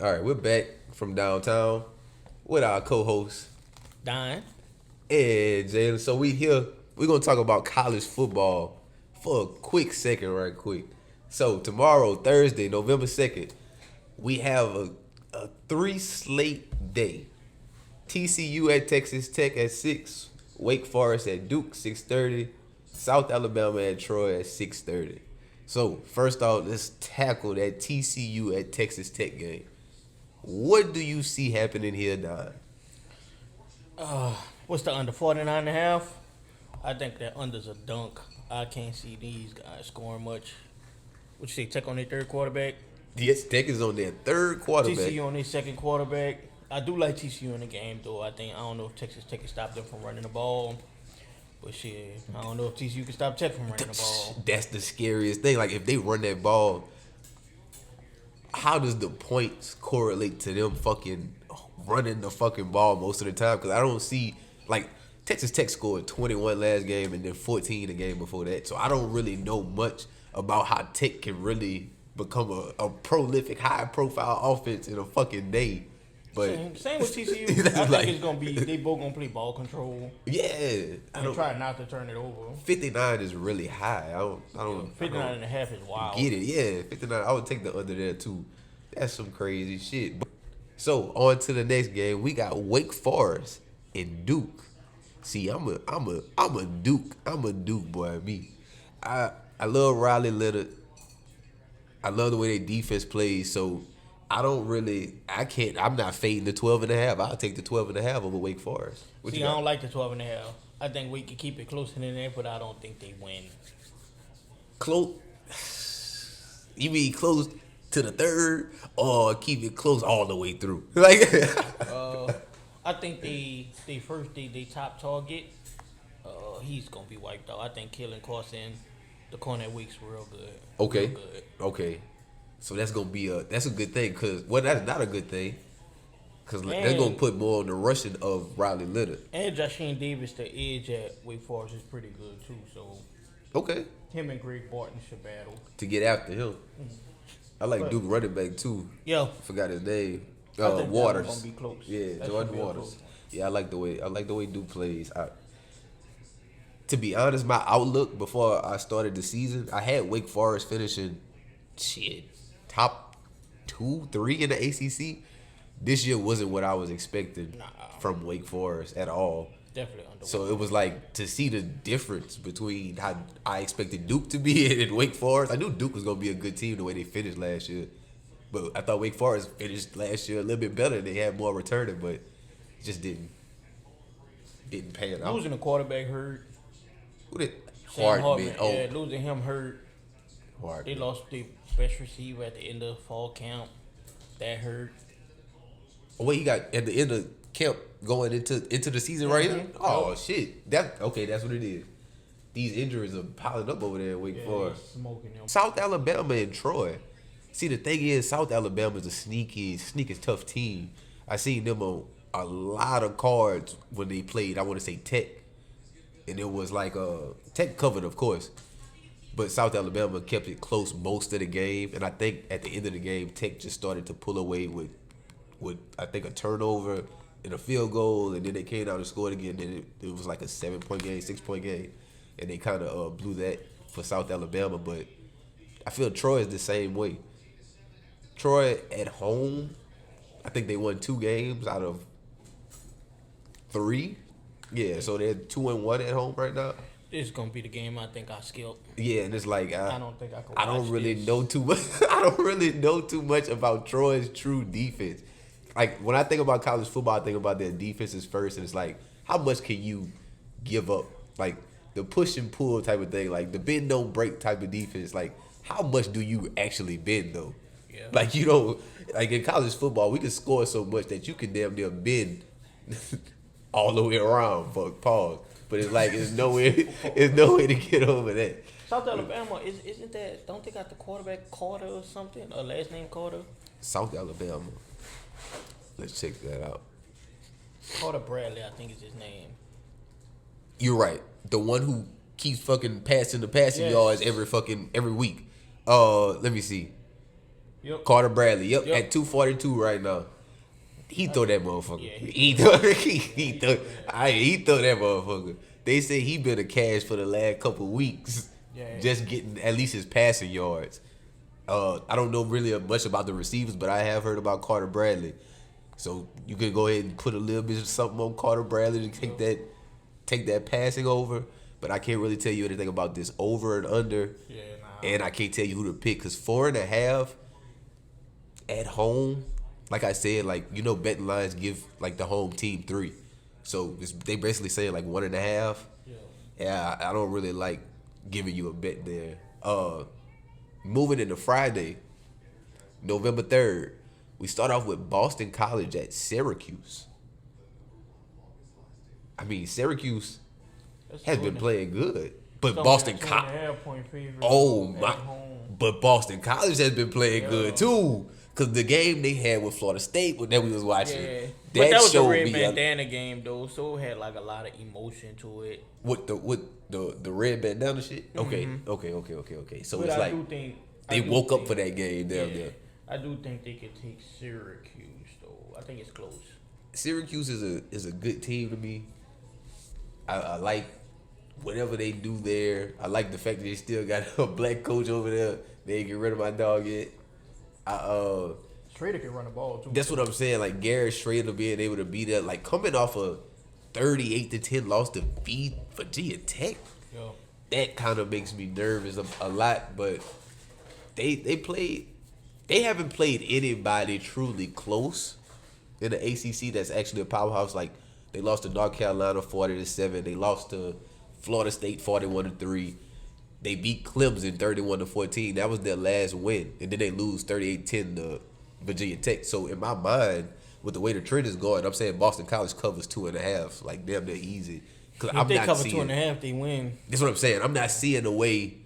All right, we're back from downtown with our co-host Dying. and Jalen. So we here. We're gonna talk about college football for a quick second, right quick. So tomorrow, Thursday, November 2nd, we have a three slate day. TCU at Texas Tech at 6, Wake Forest at Duke 6:30, South Alabama at Troy at 6:30. So first off, let's tackle that TCU at Texas Tech game. What do you see happening here, Don? What's the under 49.5? I think that under's a dunk. I can't see these guys scoring much. What you say, Tech on their third quarterback? Yes, Tech is on their third quarterback. TCU on their second quarterback. I do like TCU in the game, though. I don't know if Texas Tech can stop them from running the ball. But shit, I don't know if TCU can stop Tech from running the ball. That's the scariest thing. Like if they run that ball, how does the points correlate to them fucking running the fucking ball most of the time? Because I don't see like Texas Tech scored 21 last game and then 14 the game before that. So I don't really know much about how Tech can really become a prolific, high profile offense in a fucking day. But Same with TCU. That's I think like- it's gonna be they both gonna play ball control yeah, I and don't. try not to turn it over. 59 is really high. I don't 59 and a half is wild. get it. Yeah, 59. I would take the under there too. That's some crazy shit. So on to the next game. We got Wake Forest and Duke. See, I'm a Duke. I'm a Duke boy. Me. I love Riley Leonard. I love the way their defense plays. So I'm not fading the 12.5. I'll take the 12.5 over Wake Forest. What See, you I got? don't like the 12.5. I think we can keep it closer than that, but I don't think they win. Close. You mean close to the third, or keep it close all the way through? Like, I think they top target, he's gonna be wiped out. I think Kellen Carson, the corner at Weeks, real good. okay, Real good. okay. So that's a good thing, cause that's not a good thing, cause they're gonna And- put more on the rushing of Riley Leonard. And Jasheen Davis, the edge at Wake Forest, is pretty good too. So Okay, him and Greg Barton should battle. to get after him. I like But- Duke running back too. Yeah, Forgot his name. I think that Waters. one's gonna be close. Yeah, That should Jordan be a Waters. close one. Yeah, I like the way Duke plays. To be honest, my outlook before I started the season, I had Wake Forest finishing top 2, 3 in the ACC. This year wasn't what I was expecting Nah. from Wake Forest at all. Definitely under. So it was like to see the difference between how I expected Duke to be and Wake Forest. I knew Duke was gonna be a good team the way they finished last year, but I thought Wake Forest finished last year a little bit better. They had more returning, but it just didn't pan out. Losing a quarterback hurt. Who did Sam Hardman? Hartman, yeah, losing him hurt. They Hardman. lost their best receiver at the end of fall camp. That hurt. Oh, wait, he got at the end of camp going into the season right here. Mhm. Oh shit! That's what it is. These injuries are piling up over there at Wake Yeah, Forest. smoking him. South Alabama and Troy. See, the thing is, South Alabama is a sneaky tough team. I seen them on a lot of cards when they played. I want to say Tech, and it was like Tech covered, of course, but South Alabama kept it close most of the game. And I think at the end of the game, Tech just started to pull away with I think a turnover and a field goal, and then they came out and scored again. Then it was like a 7-point game, 6-point game, and they kind of blew that for South Alabama. But I feel Troy is the same way. Troy at home, I think they won 2 games out of 3. Yeah, so they're 2-1 at home right now. This is gonna be the game I think I skipped. Yeah, and it's like I don't think I can. I don't watch really this. know too much. I don't really know too much about Troy's true defense. Like when I think about college football, I think about their defenses first, and it's like, how much can you give up? Like the push and pull type of thing, like the bend don't break type of defense. Like how much do you actually bend though? Yeah. Like you don't like in college football, we can score so much that you can damn near bend all the way around. For pause, but it's like it's no way to get over that. South Alabama isn't that? Don't they got the quarterback Carter or something? Or last name Carter? South Alabama. Let's check that out. Carter Bradley, I think is his name. You're right. The one who keeps fucking passing the passing Yes. yards every week. Let me see. Yep. Carter Bradley. Yep, Yep. at 242 right now. He throw that motherfucker. Yeah, he throw that motherfucker. They say he been a cash for the last couple weeks, just getting at least his passing yards. I don't know really much about the receivers, but I have heard about Carter Bradley. So you can go ahead and put a little bit of something on Carter Bradley to take that passing over. But I can't really tell you anything about this over and under. Yeah, And I can't tell you who to pick because 4.5 at home. Like I said, like, you know, betting lines give like the home team 3. So they basically saying like 1.5. Yeah, I don't really like giving you a bet there. Moving into Friday, November 3rd, we start off with Boston College at Syracuse. I mean, Syracuse has been playing good, but Boston College. Oh my! But Boston College has been playing good too. Cause the game they had with Florida State that we was watching, but that was a red bandana game though, so it had like a lot of emotion to it. With the red bandana shit. Okay. So but it's like they woke up for that game down there. I do think they could take Syracuse though. I think it's close. Syracuse is a good team to me. I like whatever they do there. I like the fact that they still got a black coach over there. They ain't get rid of my dog yet. Schrader can run the ball too. That's what I'm saying. Like Garrett Schrader being able to be there, like coming off a 38-10 loss to beat Virginia Tech. Yo. That kind of makes me nervous a lot. But they haven't played anybody truly close in the ACC that's actually a powerhouse. Like they lost to North Carolina 40-7. They lost to Florida State 41-3. They beat Clemson 31-14. That was their last win. And then they lose 38-10 to Virginia Tech. So in my mind, with the way the trend is going, I'm saying Boston College covers 2.5. Like damn, they're easy. If they cover 2.5, they win. That's what I'm saying. I'm not seeing the way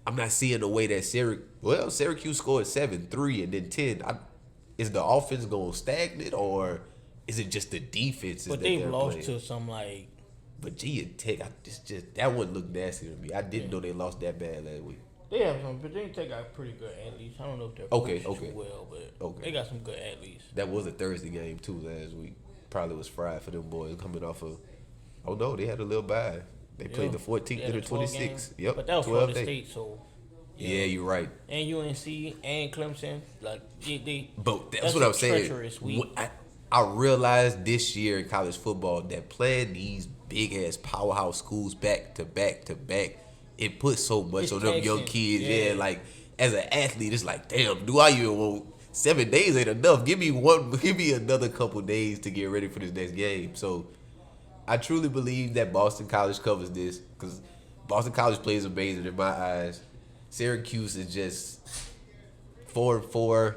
that Syracuse scored 7-3 and then 10. Is the offense going stagnant or is it just the defense? But they've lost to some like Virginia Tech. That one looked nasty to me. I didn't know they lost that bad last week. They have some. Virginia Tech got pretty good athletes. I don't know if they're coached well, but they got some good athletes. That was a Thursday game too last week. Probably was fried for them boys coming off of. Oh no, they had a little bye. They played the 14th to the 26th. Yep, but that was Florida State, so. Yeah, you're right. And UNC and Clemson, like they. But that's what I'm saying. I realized this year in college football that playing these big ass powerhouse schools back to back to back, it puts so much on them young kids. Yeah, like as an athlete, it's like, damn, do I even want 7 days ain't enough? Give me another couple days to get ready for this next game. So I truly believe that Boston College covers this because Boston College plays amazing in my eyes. Syracuse is just 4-4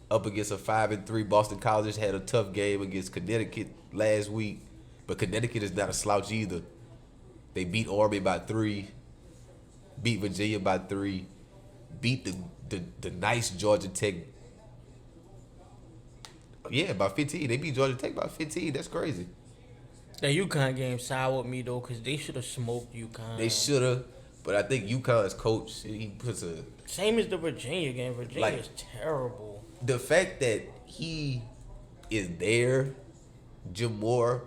up against a 5-3. Boston College had a tough game against Connecticut last week, but Connecticut is not a slouch either. They beat Army by 3, beat Virginia by 3, beat the nice Georgia Tech. Yeah, by 15. They beat Georgia Tech by 15. That's crazy. The UConn game soured me though, because they should have smoked UConn. They should have, but I think UConn's coach, he puts a same as the Virginia game. Virginia is terrible. The fact that he is there, Jim Moore,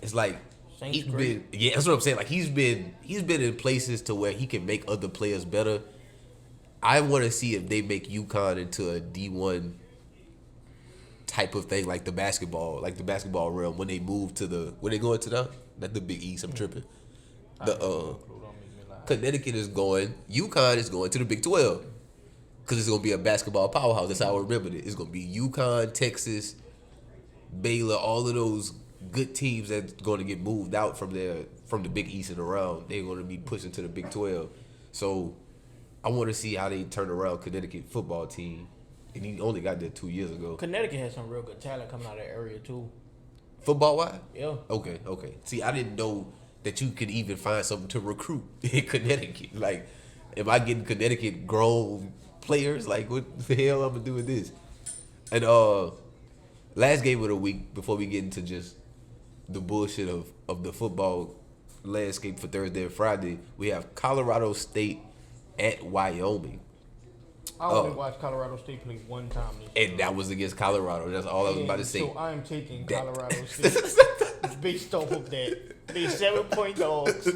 it's like he's been. Yeah, that's what I'm saying. Like he's been in places to where he can make other players better. I want to see if they make UConn into a D1 type of thing, like the basketball realm when they move to when they go into not the Big East. I'm tripping. Connecticut is going. UConn is going to the Big 12 because it's gonna be a basketball powerhouse. That's how I remembered it. It's gonna be UConn, Texas, Baylor, all of those good teams that's going to get moved out from the Big East and around. They're going to be pushing to the Big 12. So I want to see how they turn around Connecticut football team. And he only got there 2 years ago. Connecticut has some real good talent coming out of that area too. Football wise? Yeah. Okay. See, I didn't know that you could even find something to recruit in Connecticut. Like, am I getting Connecticut grown players? Like, what the hell I'm gonna do with this? And last game of the week before we get into just the bullshit of the football landscape for Thursday and Friday, we have Colorado State at Wyoming. I only watched Colorado State play one time this year. And that was against Colorado. That's all I was about to say. So I am taking Colorado State based off of that. They 7-point dogs,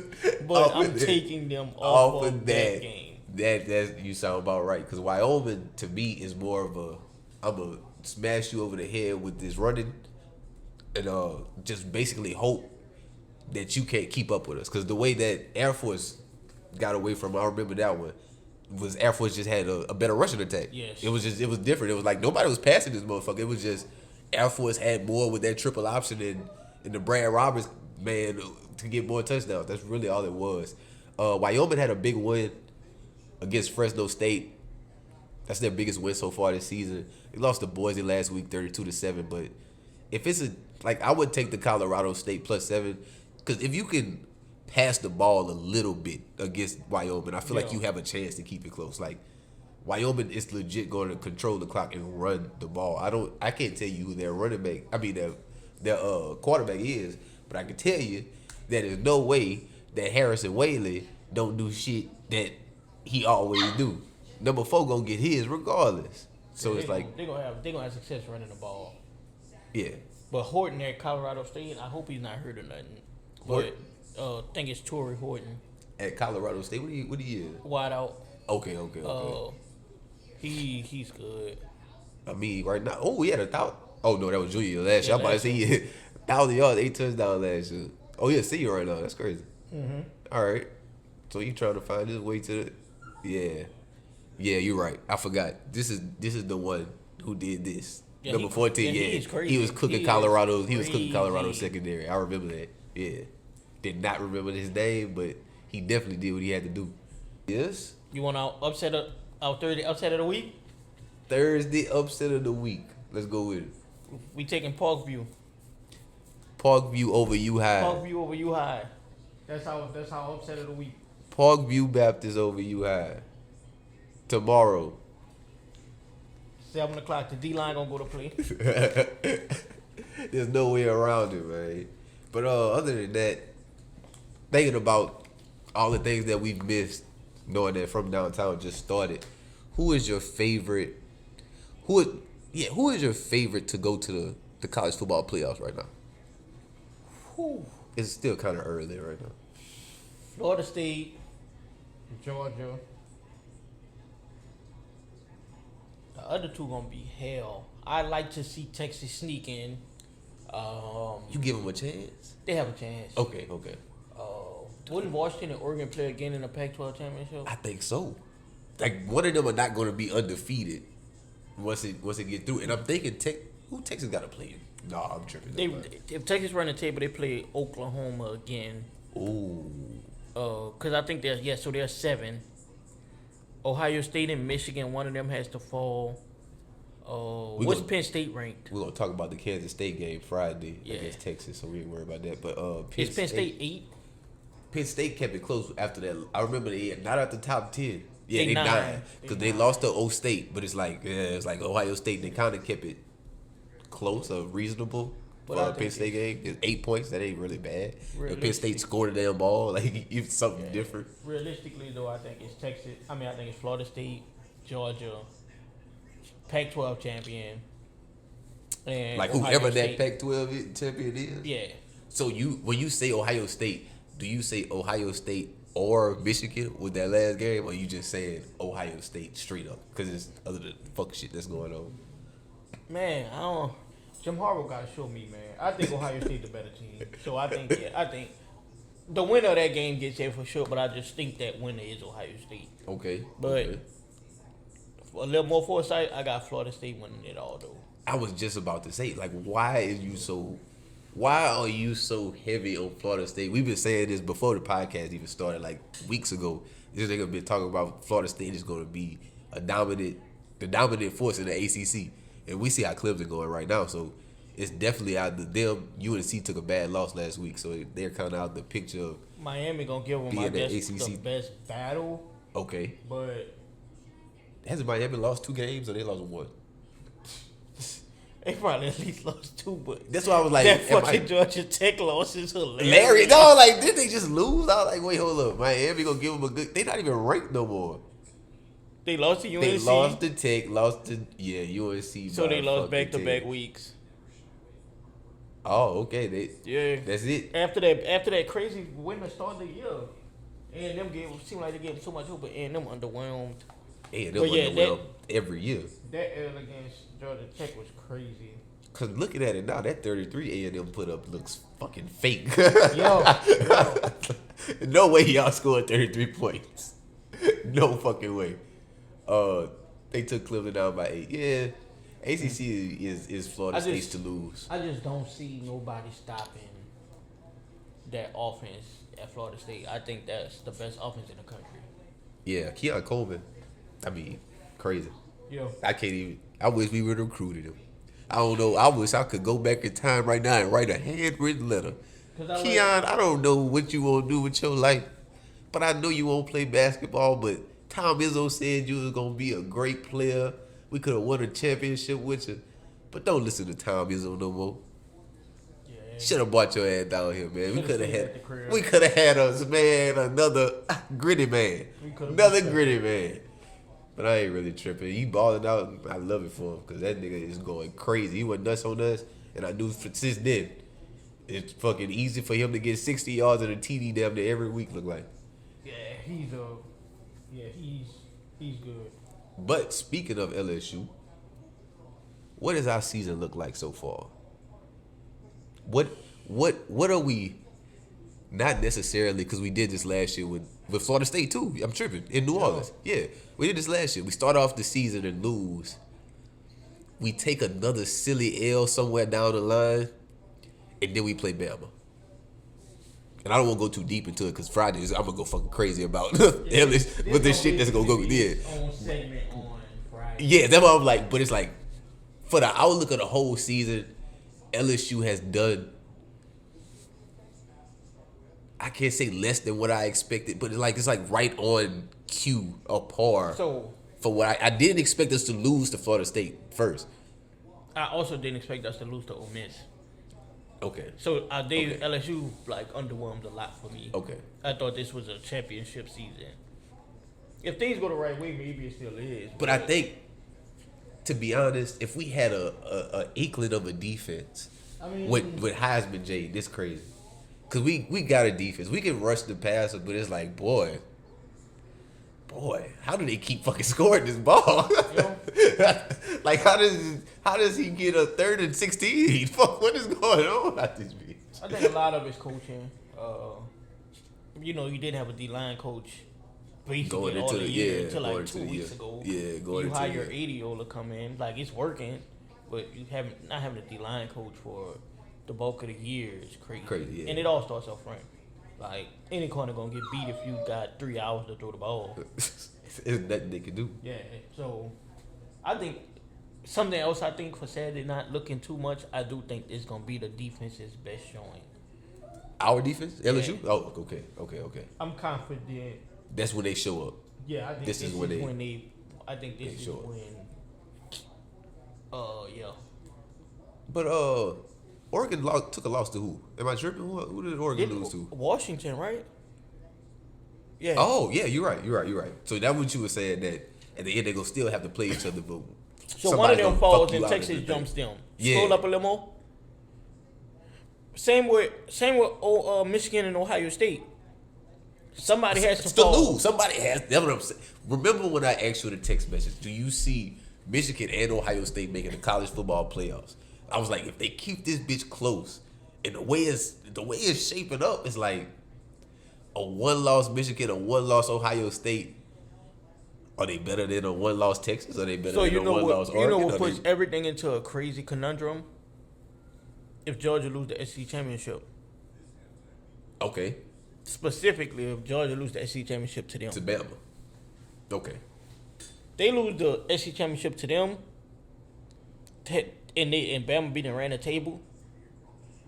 but I'm taking them off of that game. That's you sound about right. Because Wyoming to me is more of a I'm gonna smash you over the head with this running, and just basically hope that you can't keep up with us. Because the way that Air Force got away from, I remember that one. Was Air Force just had a better rushing attack. Yes. It was different. It was like nobody was passing this motherfucker. It was just Air Force had more with that triple option and the Brad Roberts man to get more touchdowns. That's really all it was. Wyoming had a big win against Fresno State. That's their biggest win so far this season. They lost to Boise last week 32-7, but if it's I would take the Colorado State +7 because if you can pass the ball a little bit against Wyoming, I feel like you have a chance to keep it close. Like Wyoming is legit going to control the clock and run the ball. I can't tell you who their running back, their quarterback is, but I can tell you that there's no way that Harrison Whaley don't do shit that he always do. Number 4 gonna get his regardless. So it's like they're gonna have success running the ball. Yeah. But Horton at Colorado State, I hope he's not hurt or nothing. But I think it's Torrey Horton. At Colorado State, what do you Wide out. Okay. He's good. I mean, right now, he had 1,000. Oh no, that was junior last year. I'm about to say he hit 1,000 yards, 8 touchdowns last year. Oh, yeah, senior right now. That's crazy. Mm-hmm. All right. So you trying to find his way to the Yeah, you're right. I forgot. This is the one who did this. Yeah, Number 14. He was cooking Colorado. He was cooking Colorado secondary. I remember that. Yeah. Did not remember his name, but he definitely did what he had to do. Yes. You want our upset of the week? Thursday upset of the week. Let's go with it. We taking Parkview. Parkview over U High. Parkview over U High. That's how upset of the week. Parkview Baptist over U High. Tomorrow. 7:00. The D-line gonna go to play. There's no way around it, man. But other than that, thinking about all the things that we've missed, knowing that From Downtown just started, who is your favorite? Who is your favorite to go to the college football playoffs right now? Whew. It's still kind of early right now. Florida State, Georgia. The other two gonna be hell. I like to see Texas sneak in. You give them a chance? They have a chance. Okay. Wouldn't Washington and Oregon play again in the Pac-12 championship? I think so. Like one of them are not going to be undefeated once it get through. And I'm thinking Texas got to play? No, I'm tripping. If Texas run the table, they play Oklahoma again. Ooh. Because I think they're 7. Ohio State and Michigan, one of them has to fall. What's Penn State ranked? We're going to talk about the Kansas State game Friday against Texas, so we ain't worried about that. But is Penn State 8? Penn State kept it close after that. I remember they not at the top 10. Yeah, they 9. 9 because they lost to O State, but it's like Ohio State. They kind of kept it close or reasonable for a Penn State game. It's 8 points. That ain't really bad. If Penn State scored a damn ball, like it's something different. Realistically, though, I think it's Texas. I think it's Florida State, Georgia, Pac-12 champion, and like Ohio whoever State. that Pac-12 champion is. Yeah. So when you say Ohio State, do you say Ohio State or Michigan with that last game, or you just saying Ohio State straight up because it's other than fuck shit that's going on? Man, I don't. Jim Harbaugh got to show me, man. I think Ohio State the better team. So I think the winner of that game gets there for sure. But I just think that winner is Ohio State. Okay. But a little more foresight, I got Florida State winning it all though. I was just about to say, like, why are you so heavy on Florida State? We've been saying this before the podcast even started, like weeks ago. This nigga been talking about Florida State is going to be the dominant force in the ACC, and we see how Clemson going right now. So it's definitely out of them. UNC took a bad loss last week, so they're kind of out the picture of Miami gonna give them, I guess, the best battle. Okay, but hasn't Miami lost 2 games or they lost 1? They probably at least lost 2, but that's why I was like, that fucking Georgia Tech loss is hilarious. Larry, no, like, did they just lose? I was like, wait, hold up. Miami gonna give them a good. They not even ranked no more. They lost to UNC. They lost to Tech, lost to UNC. So they lost fucking back-to-back 10. weeks. Oh, okay. That's it. After that crazy win to start the year, and them seemed like they gave so much hope, but and them underwhelmed. And them underwhelmed every year. That L against Georgia Tech was crazy. Cause looking at it now, that 33 A&M put up looks fucking fake. Yo. No way y'all scored 33 points. No fucking way. They took Cleveland down by 8. Yeah, ACC is Florida State's to lose. I just don't see nobody stopping that offense at Florida State. I think that's the best offense in the country. Yeah, Keon Coleman. I mean, crazy. Yo. I can't even. I wish we would have recruited him. I don't know. I wish I could go back in time right now and write a handwritten letter. Keon, I don't know what you want to do with your life, but I know you won't play basketball. But Tom Izzo said you was gonna be a great player. We could have won a championship with you, but don't listen to Tom Izzo no more. Yeah. Should have brought your ass down here, man. We could have stayed at the crib. We could have had us, man, another gritty man, another gritty man. But I ain't really tripping. He balling out. And I love it for him because that nigga is going crazy. He went nuts on us, and I knew since then it's fucking easy for him to get 60 yards and a TD damn near every week. Look like. Yeah, he's good. But speaking of LSU, what does our season look like so far? What are we? Not necessarily because we did this last year with Florida State too. I'm tripping in New Orleans. Yeah, we did this last year. We start off the season and lose. We take another silly L somewhere down the line, and then we play Bama. And I don't want to go too deep into it because Fridays I'm gonna go fucking crazy about LSU with this shit that's gonna go. Yeah, own segment on Friday. yeah, that's what I'm like. But it's like for the outlook of the whole season, LSU has done. I can't say less than what I expected, but it's like right on cue or par. So for what I didn't expect us to lose to Florida State first. I also didn't expect us to lose to Ole Miss. Okay. So LSU like underwhelmed a lot for me. Okay. I thought this was a championship season. If things go the right way, maybe it still is. But I think, to be honest, if we had a inkling of a defense, with Heisman J, this crazy. Cause we got a defense. We can rush the passer, but it's like, boy, how do they keep fucking scoring this ball? Like how does he get a 3rd and 16? Fuck, what is going on out this bitch? I think a lot of it's coaching. You didn't have a D-line coach basically Going all into the the year year, until going like into 2 the weeks year. ago. Yeah, going you into hire the Adiola come in, like it's working, but you not having a D-line coach for the bulk of the year is crazy. Crazy, yeah. And it all starts up front. Like any corner gonna get beat if you got 3 hours to throw the ball. There's nothing they can do. Yeah, so I think something else. I think for Saturday, not looking too much. I do think it's gonna be the defense's best showing. Our defense, LSU. Yeah. Oh, okay. I'm confident. That's when they show up. Yeah, I think This is when they. I think this is show up. when. Yeah. But Oregon took a loss to who? Am I tripping? Who did Oregon lose to? Washington, right? Yeah. Oh yeah, you're right. So that what you were saying that at the end they gonna still have to play each other, but So one of them falls and out Texas in the jumps thing. them. Yeah. Scroll up a little more. Same with Michigan and Ohio State. Somebody has to Still fall. lose. Somebody has. That's what I'm saying. Remember when I asked you the text message? Do you see Michigan and Ohio State making the college football playoffs? I was like, if they keep this bitch close, and the way it's shaping up, it's like a 1-loss Michigan, a 1-loss Ohio State. Are they better than a 1-loss Texas? Are they better than a 1-loss Oregon? You know what puts everything into a crazy conundrum? If Georgia lose the SEC championship. Okay. Specifically, if Georgia lose the SEC championship to them. To Bama. Okay. They lose the SEC championship to them, and Bama beating ran the table.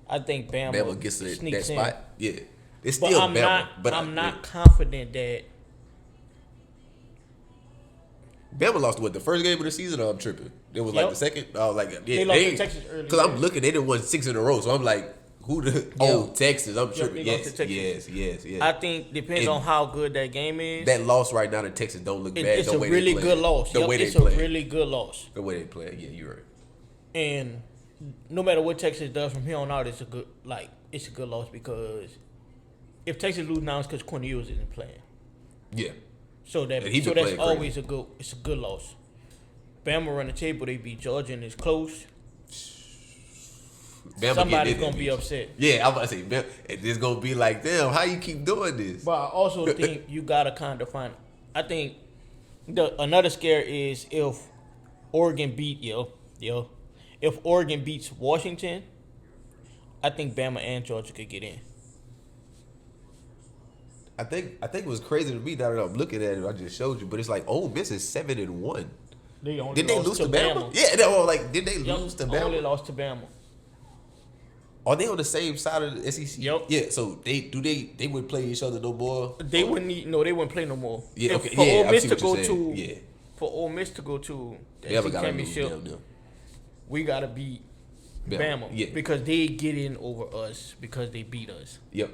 I think Bama gets that sneaks spot. in. Yeah. It's But still I'm Bama. I'm not confident that. Bama lost what, the first game of the season, or I'm tripping? It was like Yep. the second. I was like, yeah, They lost to Texas early. Because I'm looking, they didn't win 6 in a row, so I'm like, Who the? Yeah. Oh, Texas. I'm Yep, tripping. they lost Yes, to Texas. yes. I think depends And on how good that game is. that loss right now to Texas don't look bad. It's the a way really they good loss. The Yep, way they it's play. a really good loss. The way they play. Yeah, you're right. And no matter what Texas does from here on out, it's a good loss because if Texas lose now, it's because Cornelius isn't playing. Yeah. So And he been that's playing always it's a good loss. Bama run the table, they beat Georgia and it's close. Bama Somebody's getting gonna it. be upset. Yeah, I'm about to say, Bama, and it's gonna be like, damn, how you keep doing this? But I also think you gotta kind of find. I think another scare is if Oregon if Oregon beats Washington, I think Bama and Georgia could get in. I think it was crazy to me now that I'm looking at it. I just showed you, but it's like Ole Miss is 7-1. They only Did they lost lose to Bama? Yeah, they were like, did they Yep, lose to only Bama? lost to Bama. Are they on the same side of the SEC? Yep. Yeah. So they would play each other no more. They wouldn't play no more. Yeah. If- Okay. For Yeah. Ole I Miss see to what go you're to saying. Yeah. for Ole Miss to go to the They ever SEC got to lose championship, down there. we gotta beat Bama Yeah. because they get in over us because they beat us. Yep.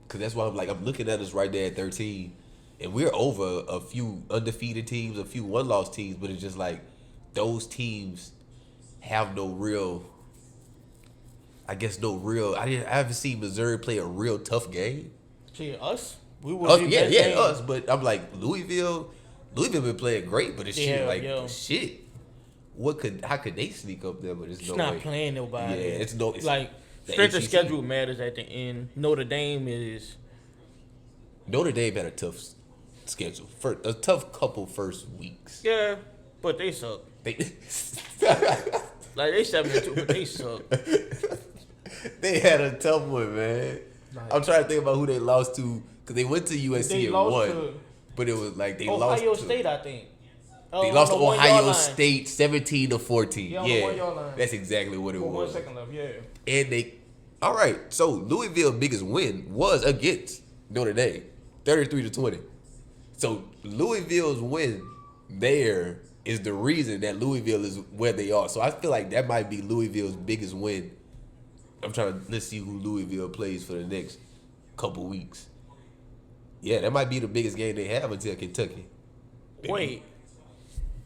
Cause that's why I'm looking at us right there at 13, and we're over a few undefeated teams, a few one-loss teams, but it's just like those teams have no real. I haven't seen Missouri play a real tough game. See us, we would Us, be yeah, best yeah, game. us. But I'm like Louisville been playing great, but it's shit Yeah, like yo. shit. How could they sneak up there? But it's It's no not way. playing nobody. Yeah, it's like the strength of ACC. schedule matters at the end. Notre Dame is Notre Dame had a tough schedule for a tough couple first weeks. yeah, but they suck. They Like they 7-2, but they suck. they had a tough one, man. Like- I'm trying to think about who they lost to because they went to USC They and lost won, to but it was like they lost Ohio to State, I think. they On lost the to 1 yard Ohio line. State 17-14. Yeah, on the 1 yard line. That's exactly what it With 1 was. second left, yeah. And they, all right. So Louisville's biggest win was against Notre Dame, 33-20. So Louisville's win there is the reason that Louisville is where they are. So I feel like that might be Louisville's biggest win. Let's see who Louisville plays for the next couple weeks. Yeah, that might be the biggest game they have until Kentucky. Wait,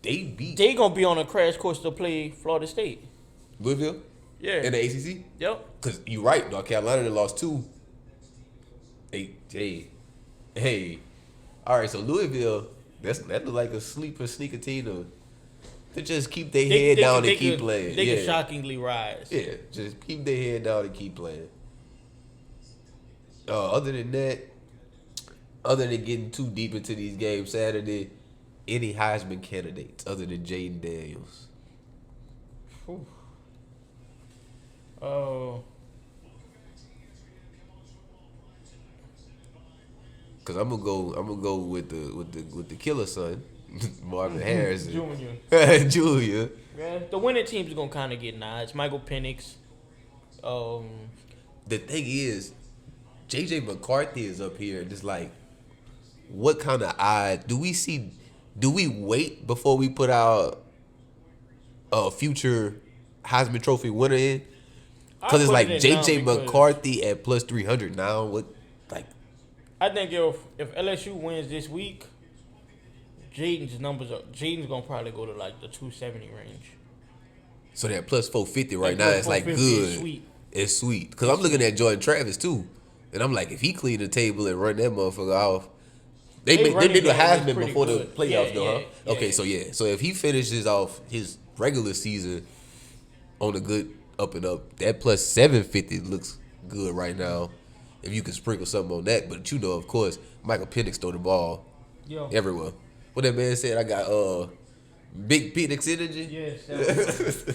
They beat they gonna be on a crash course to play Florida State. Louisville Yeah. in the ACC. Yep. Because you're right, North Carolina they lost 2. Hey. All right, so Louisville, that look like a sneaker team to just keep their head down and keep playing. They Yeah. can shockingly rise. Yeah, just keep their head down and keep playing. Other than that, other than getting too deep into these games Saturday, any Heisman candidates other than Jaden Daniels? Oof. Oh, Cause I'm gonna go with the killer son, Marvin Harrison Junior. Junior. Yeah, the winning team's gonna kind of get nods. Michael Penix. The thing is, JJ McCarthy is up here. Just like, what kind of odds do we see? Do we wait before we put our future Heisman Trophy winner in? Because it's put like it in now JJ because McCarthy at plus 300 now. What, like, I think if LSU wins this week, Jaden's gonna probably go to like the 270 range. so that plus 450 right Like, now plus it's like 450 is good. sweet. It's sweet. Because I'm looking at Jordan Travis too. And I'm like, if he clean the table and run that motherfucker off. They did running the game is Heisman pretty before the good. playoffs Yeah, though, huh? yeah, Okay, yeah. so if he finishes off his regular season on a good up and up, that plus 750 looks good right now. If you can sprinkle something on that. But you know, of course, Michael Penix throw the ball Yo. everywhere. What that man said, I got big Penix energy. Yes,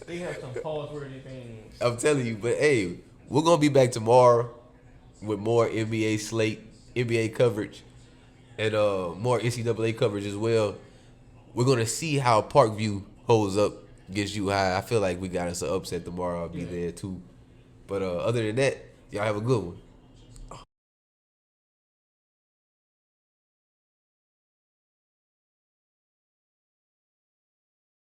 they have some pause-worthy things. I'm telling you, but hey, we're gonna be back tomorrow with more NBA slate, NBA coverage, and more NCAA coverage as well. We're gonna see how Parkview holds up against U High. I feel like we got us an upset tomorrow. I'll be there too. But other than that, y'all have a good one.